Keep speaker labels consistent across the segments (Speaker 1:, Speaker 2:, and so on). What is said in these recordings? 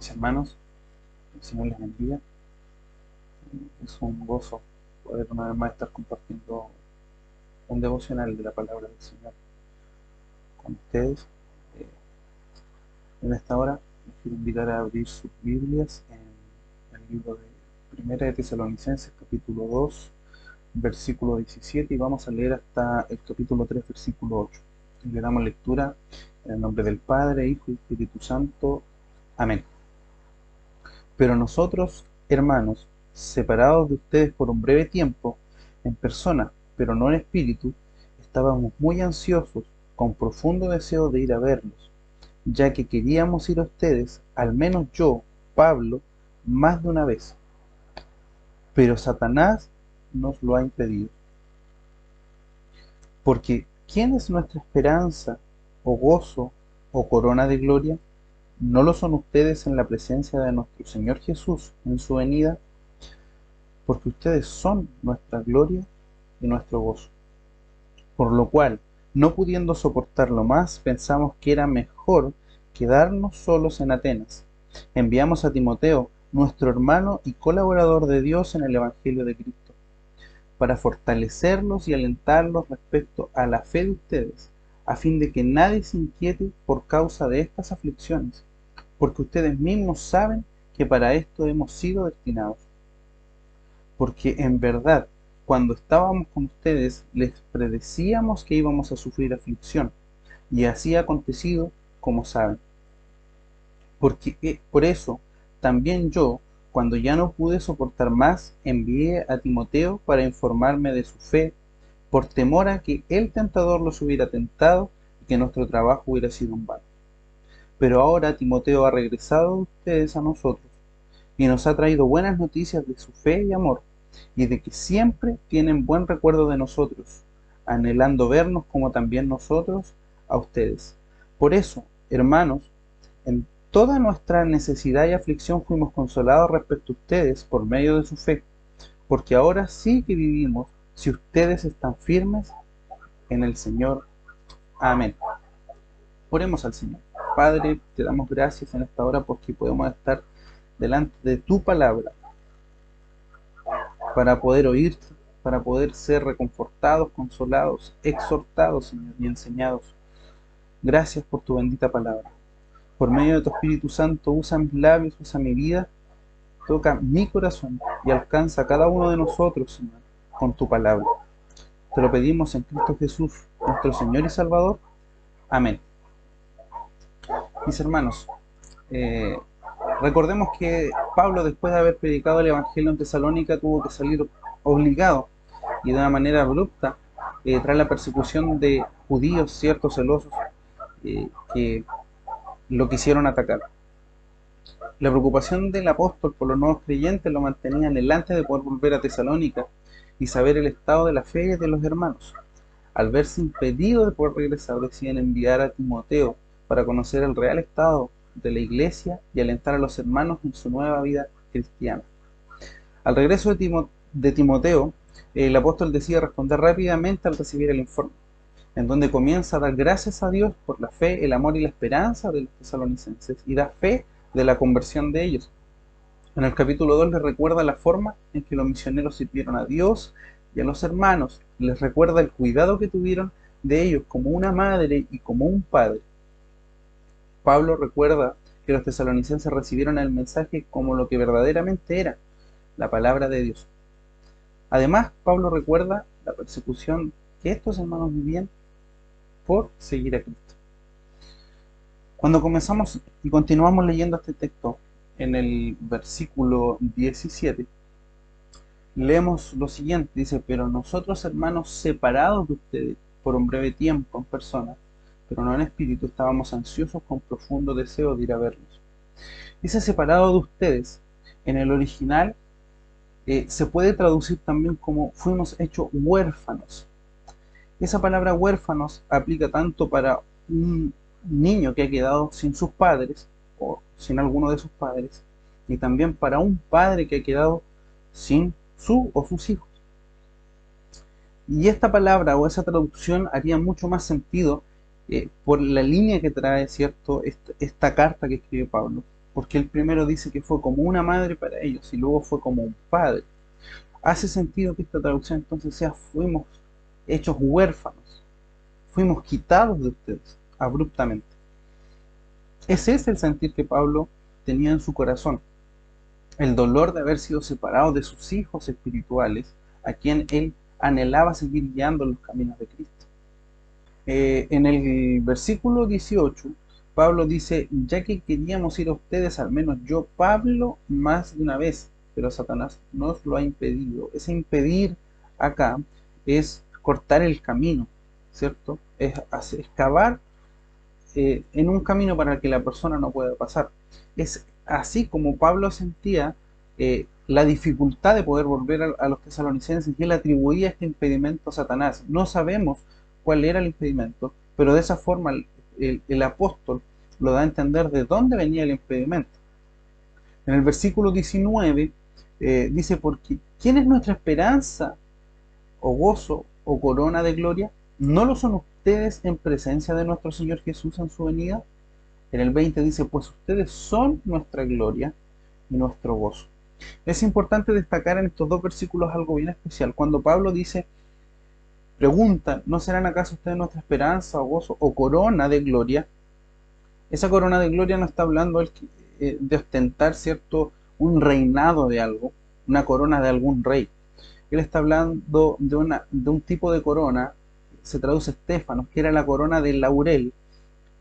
Speaker 1: Mis hermanos, el Señor les bendiga. Es un gozo poder una vez más estar compartiendo un devocional de la palabra del Señor con ustedes. Eh, en esta hora les quiero invitar a abrir sus Biblias en el libro de Primera de Tesalonicenses, capítulo 2, versículo 17, y vamos a leer hasta el capítulo 3, versículo 8. Y le damos lectura en el nombre del Padre, Hijo y Espíritu Santo. Amén. Pero nosotros, hermanos, separados de ustedes por un breve tiempo, en persona, pero no en espíritu, estábamos muy ansiosos, con profundo deseo de ir a verlos, ya que queríamos ir a ustedes, al menos yo, Pablo, más de una vez. Pero Satanás nos lo ha impedido. Porque ¿quién es nuestra esperanza, o gozo, o corona de gloria? ¿No lo son ustedes en la presencia de nuestro Señor Jesús en su venida? Porque ustedes son nuestra gloria y nuestro gozo. Por lo cual, no pudiendo soportarlo más, pensamos que era mejor quedarnos solos en Atenas. Enviamos a Timoteo, nuestro hermano y colaborador de Dios en el Evangelio de Cristo, para fortalecerlos y alentarlos respecto a la fe de ustedes, a fin de que nadie se inquiete por causa de estas aflicciones, porque ustedes mismos saben que para esto hemos sido destinados. Porque en verdad, cuando estábamos con ustedes, les predecíamos que íbamos a sufrir aflicción, y así ha acontecido, como saben. Por eso, también yo, cuando ya no pude soportar más, envié a Timoteo para informarme de su fe, por temor a que el tentador los hubiera tentado y que nuestro trabajo hubiera sido en vano. Pero ahora Timoteo ha regresado de ustedes a nosotros, y nos ha traído buenas noticias de su fe y amor, y de que siempre tienen buen recuerdo de nosotros, anhelando vernos como también nosotros a ustedes. Por eso, hermanos, en toda nuestra necesidad y aflicción fuimos consolados respecto a ustedes por medio de su fe, porque ahora sí que vivimos si ustedes están firmes en el Señor. Amén. Oremos al Señor. Padre, te damos gracias en esta hora porque podemos estar delante de tu palabra para poder oírte, para poder ser reconfortados, consolados, exhortados, Señor, y enseñados. Gracias por tu bendita palabra. Por medio de tu Espíritu Santo, usa mis labios, usa mi vida, toca mi corazón y alcanza a cada uno de nosotros, Señor, con tu palabra. Te lo pedimos en Cristo Jesús, nuestro Señor y Salvador. Amén. Mis hermanos, eh, recordemos que Pablo, después de haber predicado el Evangelio en Tesalónica, tuvo que salir obligado y de una manera abrupta tras la persecución de judíos ciertos celosos que lo quisieron atacar. La preocupación del apóstol por los nuevos creyentes lo mantenía anhelante de poder volver a Tesalónica y saber el estado de la fe de los hermanos. Al verse impedido de poder regresar, deciden enviar a Timoteo para conocer el real estado de la iglesia y alentar a los hermanos en su nueva vida cristiana. Al regreso de Timoteo, el apóstol decide responder rápidamente al recibir el informe, en donde comienza a dar gracias a Dios por la fe, el amor y la esperanza de los tesalonicenses, y da fe de la conversión de ellos. En el capítulo 2 les recuerda la forma en que los misioneros sirvieron a Dios y a los hermanos, les recuerda el cuidado que tuvieron de ellos como una madre y como un padre. Pablo recuerda que los tesalonicenses recibieron el mensaje como lo que verdaderamente era, la palabra de Dios. Además, Pablo recuerda la persecución que estos hermanos vivían por seguir a Cristo. Cuando comenzamos y continuamos leyendo este texto, en el versículo 17, leemos lo siguiente, dice: pero nosotros, hermanos, separados de ustedes por un breve tiempo en persona, pero no en espíritu, estábamos ansiosos con profundo deseo de ir a verlos. Ese separado de ustedes, en el original, se puede traducir también como fuimos hechos huérfanos. Esa palabra huérfanos aplica tanto para un niño que ha quedado sin sus padres o sin alguno de sus padres, y también para un padre que ha quedado sin su o sus hijos. Y esta palabra o esa traducción haría mucho más sentido por la línea que trae, ¿cierto?, esta carta que escribe Pablo, porque el primero dice que fue como una madre para ellos y luego fue como un padre. Hace sentido que esta traducción entonces sea fuimos hechos huérfanos, fuimos quitados de ustedes abruptamente. Ese es el sentir que Pablo tenía en su corazón, el dolor de haber sido separado de sus hijos espirituales, a quien él anhelaba seguir guiando en los caminos de Cristo. En el versículo 18, Pablo dice, ya que queríamos ir a ustedes, al menos yo, Pablo, más de una vez, pero Satanás nos lo ha impedido. Ese impedir acá es cortar el camino, ¿cierto? Es excavar en un camino para el que la persona no pueda pasar. Es así como Pablo sentía la dificultad de poder volver a los tesalonicenses, y él atribuía este impedimento a Satanás. No sabemos cuál era el impedimento, pero de esa forma el apóstol lo da a entender de dónde venía el impedimento. En el versículo 19 dice, porque ¿quién es nuestra esperanza o gozo o corona de gloria? ¿No lo son ustedes en presencia de nuestro Señor Jesús en su venida? En el 20 dice, pues ustedes son nuestra gloria y nuestro gozo. Es importante destacar en estos dos versículos algo bien especial. Cuando Pablo dice, preguntan, ¿no serán acaso ustedes nuestra esperanza o gozo o corona de gloria? Esa corona de gloria no está hablando de ostentar, ¿cierto?, un reinado de algo, una corona de algún rey. Él está hablando de un tipo de corona, se traduce estéfanos, que era la corona de laurel,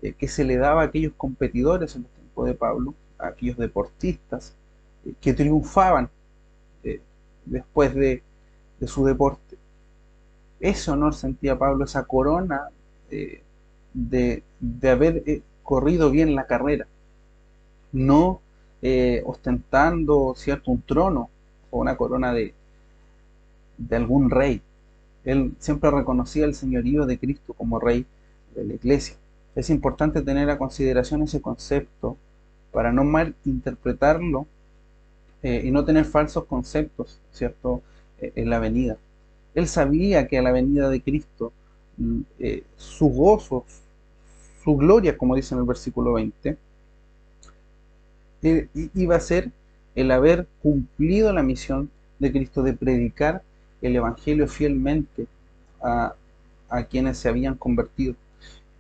Speaker 1: que se le daba a aquellos competidores en los tiempos de Pablo, a aquellos deportistas que triunfaban eh, después de su deporte. Ese honor sentía Pablo, esa corona de haber corrido bien la carrera, no ostentando, cierto, un trono o una corona de algún rey. Él siempre reconocía el señorío de Cristo como rey de la iglesia. Es importante tener a consideración ese concepto para no malinterpretarlo y no tener falsos conceptos, ¿cierto?, en la venida. Él sabía que a la venida de Cristo su gozo, su gloria, como dice en el versículo 20, iba a ser el haber cumplido la misión de Cristo de predicar el Evangelio fielmente a, a quienes se habían convertido.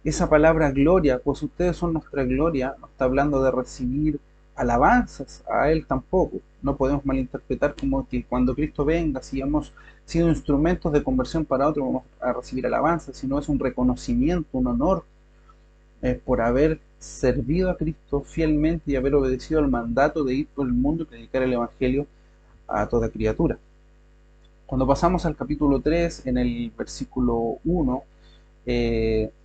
Speaker 1: Esa palabra gloria, pues ustedes son nuestra gloria, no está hablando de recibir alabanzas a Él tampoco. No podemos malinterpretar como que cuando Cristo venga, si hemos sido instrumentos de conversión para otro, vamos a recibir alabanzas, sino es un reconocimiento, un honor por haber servido a Cristo fielmente y haber obedecido al mandato de ir por el mundo y predicar el Evangelio a toda criatura. Cuando pasamos al capítulo 3, en el versículo 1,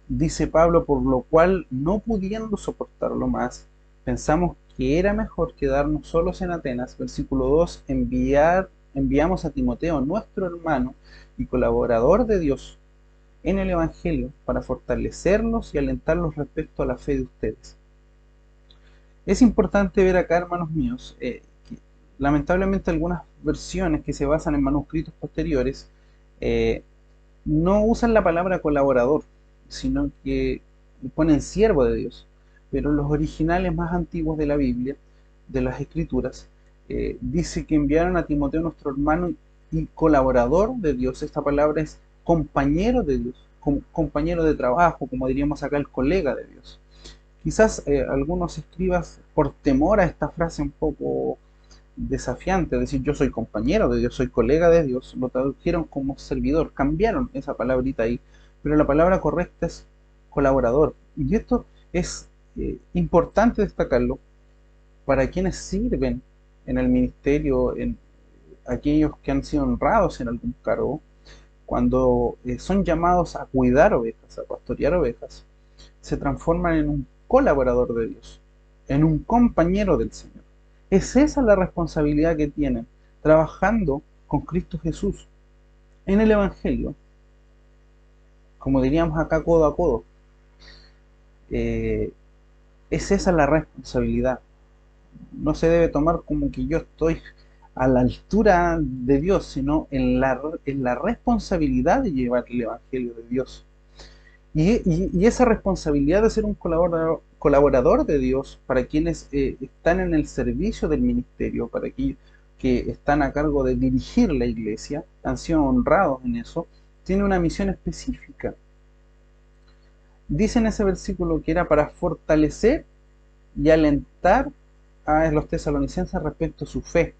Speaker 1: dice Pablo, por lo cual, no pudiendo soportarlo más, pensamos que era mejor quedarnos solos en Atenas. Versículo 2, enviamos a Timoteo, nuestro hermano y colaborador de Dios en el Evangelio, para fortalecerlos y alentarlos respecto a la fe de ustedes. Es importante ver acá, hermanos míos, que lamentablemente algunas versiones que se basan en manuscritos posteriores no usan la palabra colaborador, sino que ponen siervo de Dios. Pero los originales más antiguos de la Biblia, de las Escrituras, dice que enviaron a Timoteo, nuestro hermano y colaborador de Dios. Esta palabra es compañero de Dios, compañero de trabajo, como diríamos acá, el colega de Dios. Quizás algunos escribas, por temor a esta frase un poco desafiante, es decir, yo soy compañero de Dios, soy colega de Dios, lo tradujeron como servidor, cambiaron esa palabrita ahí, pero la palabra correcta es colaborador. Y esto es importante destacarlo para quienes sirven en el ministerio, en aquellos que han sido honrados en algún cargo, cuando son llamados a cuidar ovejas, a pastorear ovejas, se transforman en un colaborador de Dios, en un compañero del Señor. Es esa la responsabilidad que tienen, trabajando con Cristo Jesús en el Evangelio, como diríamos acá, codo a codo. Es esa la responsabilidad. No se debe tomar como que yo estoy a la altura de Dios, sino en la responsabilidad de llevar el Evangelio de Dios. Y esa responsabilidad de ser un colaborador de Dios para quienes están en el servicio del ministerio, para aquellos que están a cargo de dirigir la iglesia, han sido honrados en eso, tiene una misión específica. Dice en ese versículo que era para fortalecer y alentar a los tesalonicenses respecto a su fe.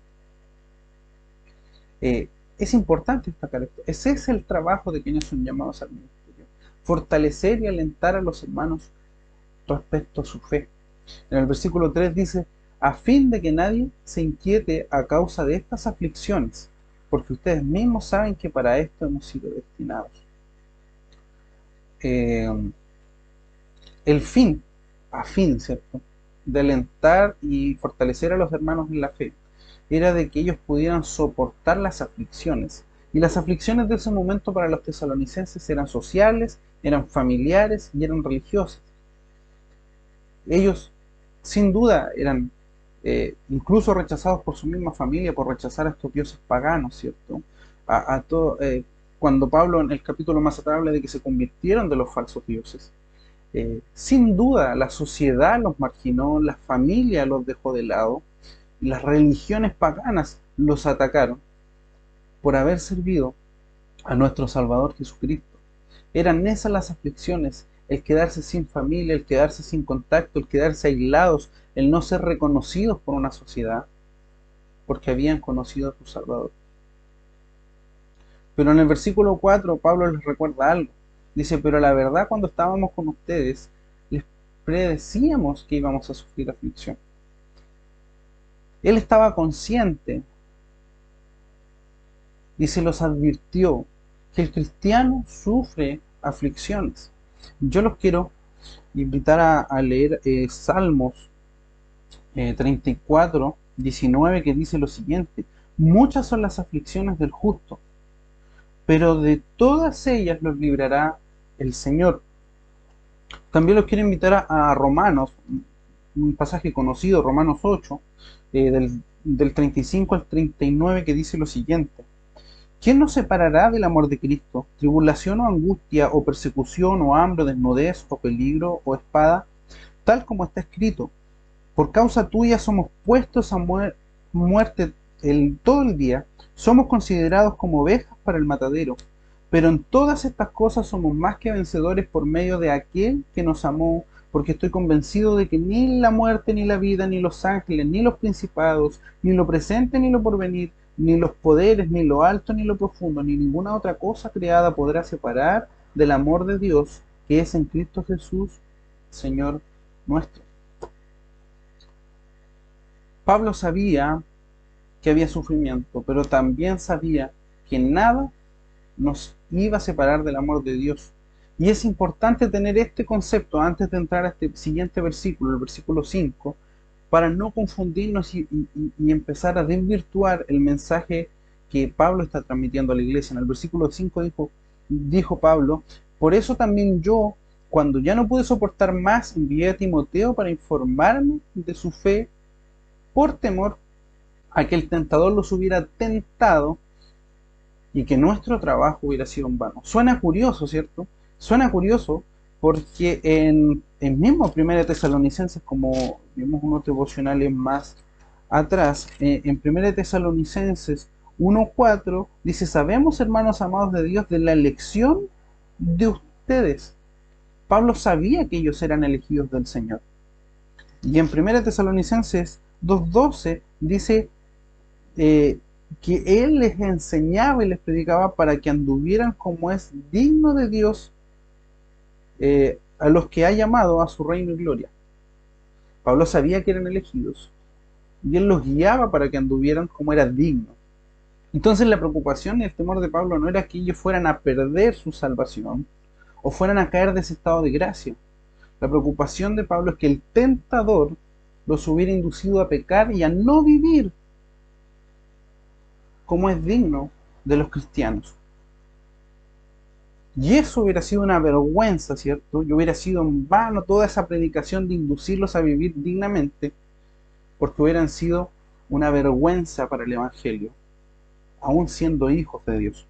Speaker 1: Es importante destacar esto. Ese es el trabajo de quienes son llamados al ministerio. Fortalecer y alentar a los hermanos respecto a su fe. En el versículo 3 dice, a fin de que nadie se inquiete a causa de estas aflicciones, porque ustedes mismos saben que para esto hemos sido destinados. El fin, ¿cierto?, de alentar y fortalecer a los hermanos en la fe, era de que ellos pudieran soportar las aflicciones. Y las aflicciones de ese momento para los tesalonicenses eran sociales, eran familiares y eran religiosas. Ellos, sin duda, eran incluso rechazados por su misma familia, por rechazar a estos dioses paganos, ¿cierto? Cuando Pablo en el capítulo más atrás habla de que se convirtieron de los falsos dioses. Sin duda, la sociedad los marginó, la familia los dejó de lado, las religiones paganas los atacaron por haber servido a nuestro Salvador Jesucristo. Eran esas las aflicciones, el quedarse sin familia, el quedarse sin contacto, el quedarse aislados, el no ser reconocidos por una sociedad, porque habían conocido a su Salvador. Pero en el versículo 4 Pablo les recuerda algo. Dice, pero la verdad, cuando estábamos con ustedes, les predecíamos que íbamos a sufrir aflicción. Él estaba consciente y se los advirtió que el cristiano sufre aflicciones. Yo los quiero invitar a leer Salmos 34, 19, que dice lo siguiente: muchas son las aflicciones del justo, pero de todas ellas los librará el Señor. También los quiero invitar a Romanos, un pasaje conocido, Romanos 8, del 35 al 39, que dice lo siguiente: ¿quién nos separará del amor de Cristo? ¿Tribulación o angustia, o persecución, o hambre, o desnudez, o peligro, o espada? Tal como está escrito, por causa tuya somos puestos a muerte todo el día, somos considerados como ovejas para el matadero. Pero en todas estas cosas somos más que vencedores por medio de aquel que nos amó, porque estoy convencido de que ni la muerte, ni la vida, ni los ángeles, ni los principados, ni lo presente, ni lo porvenir, ni los poderes, ni lo alto, ni lo profundo, ni ninguna otra cosa creada podrá separar del amor de Dios que es en Cristo Jesús, Señor nuestro. Pablo sabía que había sufrimiento, pero también sabía que nada nos iba a separar del amor de Dios. Y es importante tener este concepto antes de entrar a este siguiente versículo, el versículo 5, para no confundirnos y empezar a desvirtuar el mensaje que Pablo está transmitiendo a la iglesia. En el versículo 5 dijo Pablo, por eso también yo, cuando ya no pude soportar más, envié a Timoteo para informarme de su fe, por temor a que el tentador los hubiera tentado y que nuestro trabajo hubiera sido en vano. Suena curioso, ¿cierto? Suena curioso porque en mismo 1 Tesalonicenses, como vimos unos devocionales más atrás, en 1 Tesalonicenses 1:4 dice, sabemos, hermanos amados de Dios, de la elección de ustedes. Pablo sabía que ellos eran elegidos del Señor. Y en 1 Tesalonicenses 2:12 dice que él les enseñaba y les predicaba para que anduvieran como es digno de Dios, a los que ha llamado a su reino y gloria. Pablo sabía que eran elegidos y él los guiaba para que anduvieran como era digno. Entonces la preocupación y el temor de Pablo no era que ellos fueran a perder su salvación o fueran a caer de ese estado de gracia. La preocupación de Pablo es que el tentador los hubiera inducido a pecar y a no vivir como es digno de los cristianos. Y eso hubiera sido una vergüenza, ¿cierto? Y hubiera sido en vano toda esa predicación de inducirlos a vivir dignamente, porque hubieran sido una vergüenza para el Evangelio, aún siendo hijos de Dios.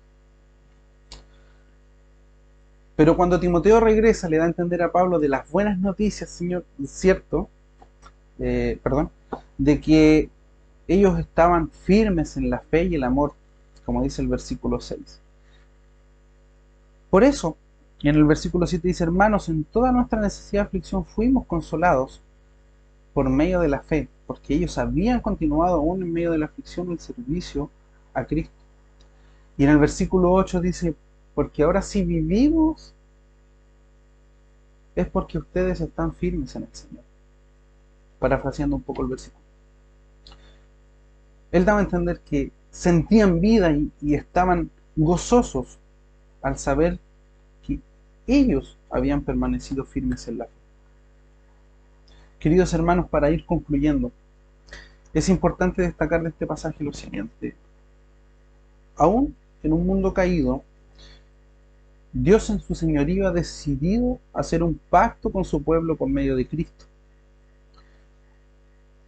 Speaker 1: Pero cuando Timoteo regresa, le da a entender a Pablo de las buenas noticias, Señor, cierto, perdón, de que ellos estaban firmes en la fe y el amor, como dice el versículo 6. Por eso, en el versículo 7 dice: hermanos, en toda nuestra necesidad de aflicción fuimos consolados por medio de la fe, porque ellos habían continuado aún en medio de la aflicción el servicio a Cristo. Y en el versículo 8 dice: porque ahora si vivimos es porque ustedes están firmes en el Señor. Parafraseando un poco el versículo. Él daba a entender que sentían vida y estaban gozosos al saber que ellos habían permanecido firmes en la fe. Queridos hermanos, para ir concluyendo, es importante destacar de este pasaje lo siguiente: aún en un mundo caído, Dios en su señorío ha decidido hacer un pacto con su pueblo por medio de Cristo,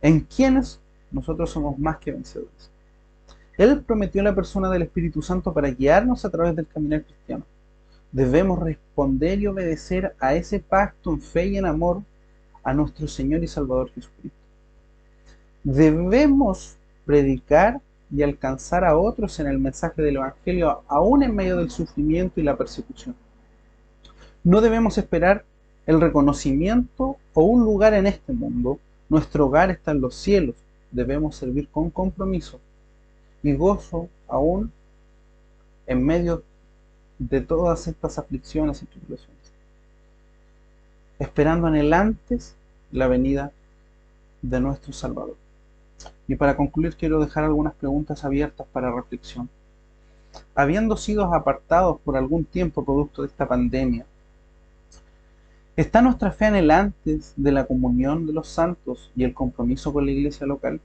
Speaker 1: en quienes nosotros somos más que vencedores. Él prometió la persona del Espíritu Santo para guiarnos a través del caminar cristiano. Debemos responder y obedecer a ese pacto en fe y en amor a nuestro Señor y Salvador Jesucristo. Debemos predicar y alcanzar a otros en el mensaje del Evangelio, aún en medio del sufrimiento y la persecución. No debemos esperar el reconocimiento o un lugar en este mundo. Nuestro hogar está en los cielos. Debemos servir con compromiso y gozo aún en medio de todas estas aflicciones y tribulaciones, esperando anhelantes la venida de nuestro Salvador. Y para concluir, quiero dejar algunas preguntas abiertas para reflexión. Habiendo sido apartados por algún tiempo producto de esta pandemia, ¿está nuestra fe anhelante de la comunión de los santos y el compromiso con la iglesia local?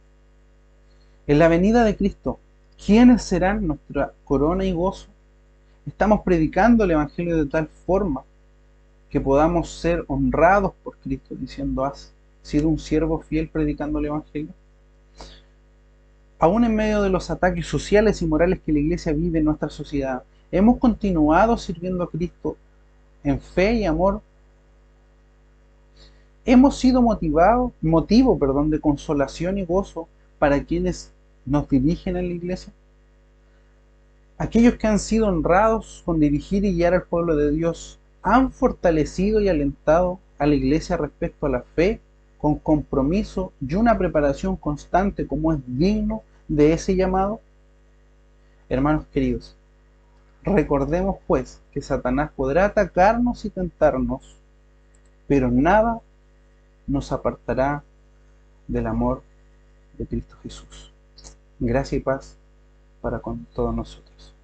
Speaker 1: En la venida de Cristo, ¿quiénes serán nuestra corona y gozo? ¿Estamos predicando el Evangelio de tal forma que podamos ser honrados por Cristo, diciendo: has sido un siervo fiel predicando el Evangelio? Aún en medio de los ataques sociales y morales que la iglesia vive en nuestra sociedad, ¿hemos continuado sirviendo a Cristo en fe y amor? ¿Hemos sido motivo de consolación y gozo para quienes nos dirigen en la iglesia? Aquellos que han sido honrados con dirigir y guiar al pueblo de Dios, ¿han fortalecido y alentado a la iglesia respecto a la fe, con compromiso y una preparación constante como es digno de ese llamado? Hermanos queridos, recordemos pues que Satanás podrá atacarnos y tentarnos, pero nada nos apartará del amor de Cristo Jesús. Gracia y paz para con todos nosotros.